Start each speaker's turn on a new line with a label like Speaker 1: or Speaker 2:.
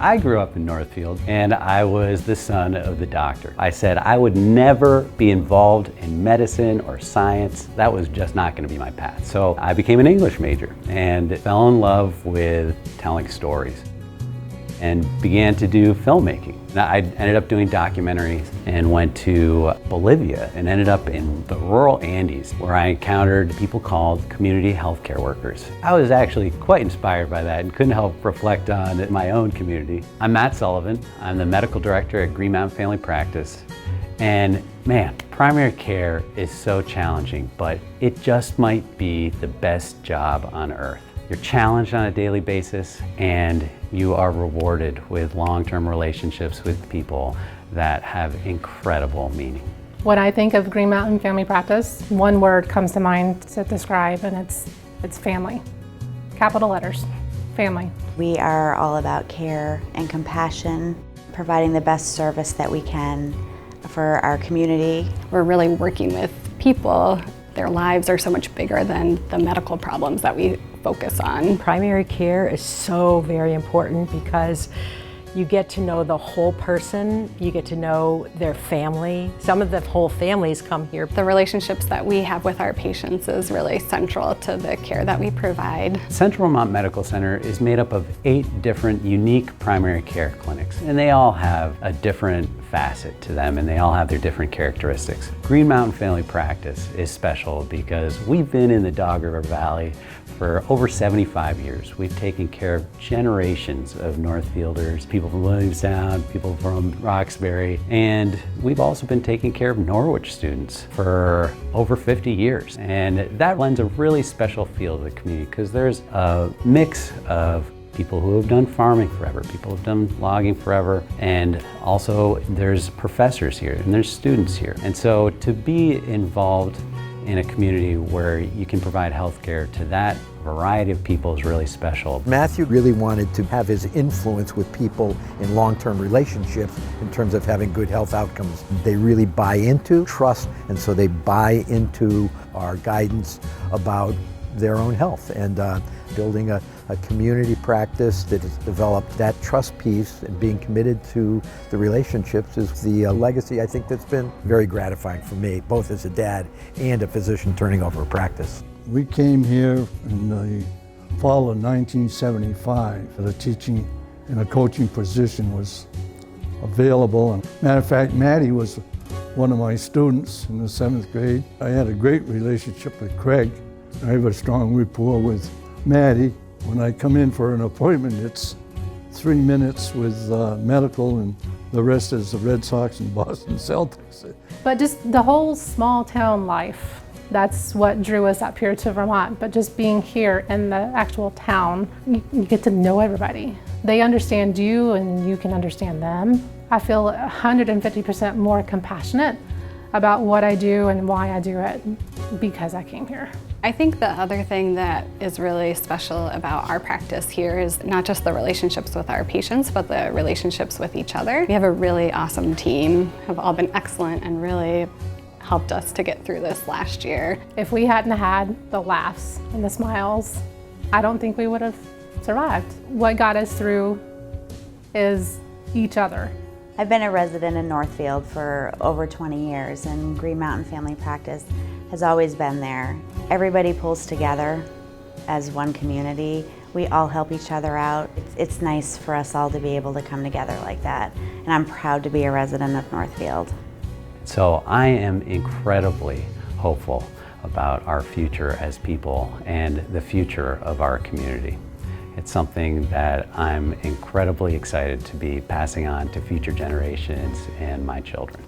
Speaker 1: I grew up in Northfield and I was the son of the doctor. I said I would never be involved in medicine or science. That was just not going to be my path. So I became an English major and fell in love with telling stories and began to do filmmaking. Now, I ended up doing documentaries and went to Bolivia and ended up in the rural Andes where I encountered people called community healthcare workers. I was actually quite inspired by that and couldn't help reflect on my own community. I'm Matt Sullivan. I'm the Medical Director at Green Mountain Family Practice. And man, primary care is so challenging, but it just might be the best job on earth. You're challenged on a daily basis and you are rewarded with long-term relationships with people that have incredible meaning.
Speaker 2: When I think of Green Mountain Family Practice, one word comes to mind to describe, and it's family. Capital letters, family.
Speaker 3: We are all about care and compassion, providing the best service that we can for our community.
Speaker 4: We're really working with people. Their lives are so much bigger than the medical problems that we focus on.
Speaker 5: Primary care is so very important because you get to know the whole person, you get to know their family. Some of the whole families come here.
Speaker 4: The relationships that we have with our patients is really central to the care that we provide.
Speaker 1: Central Vermont Medical Center is made up of 8 different unique primary care clinics, and they all have a different facet to them and they all have their different characteristics. Green Mountain Family Practice is special because we've been in the Dog River Valley for over 75 years. We've taken care of generations of Northfielders, people from Williamstown, people from Roxbury, and we've also been taking care of Norwich students for over 50 years. And that lends a really special feel to the community because there's a mix of people who have done farming forever, people who have done logging forever, and also there's professors here and there's students here. And so to be involved in a community where you can provide health care to that variety of people is really special.
Speaker 6: Matthew really wanted to have his influence with people in long-term relationships in terms of having good health outcomes. They really buy into trust, and so they buy into our guidance about their own health, and building a community practice that has developed that trust piece and being committed to the relationships is the legacy I think that's been very gratifying for me, both as a dad and a physician turning over a practice.
Speaker 7: We came here in the fall of 1975. The teaching and a coaching position was available. And matter of fact, Maddie was one of my students in the 7th grade. I had a great relationship with Craig. I have a strong rapport with Maddie. When I come in for an appointment, it's 3 minutes with medical and the rest is the Red Sox and Boston Celtics.
Speaker 2: But just the whole small town life, that's what drew us up here to Vermont. But just being here in the actual town, you get to know everybody. They understand you and you can understand them. I feel 150% more compassionate about what I do and why I do it because I came here.
Speaker 4: I think the other thing that is really special about our practice here is not just the relationships with our patients, but the relationships with each other. We have a really awesome team, have all been excellent and really helped us to get through this last year.
Speaker 2: If we hadn't had the laughs and the smiles, I don't think we would have survived. What got us through is each other.
Speaker 3: I've been a resident in Northfield for over 20 years, and Green Mountain Family Practice has always been there. Everybody pulls together as one community. We all help each other out. It's nice for us all to be able to come together like that, and I'm proud to be a resident of Northfield.
Speaker 1: So I am incredibly hopeful about our future as people and the future of our community. It's something that I'm incredibly excited to be passing on to future generations and my children.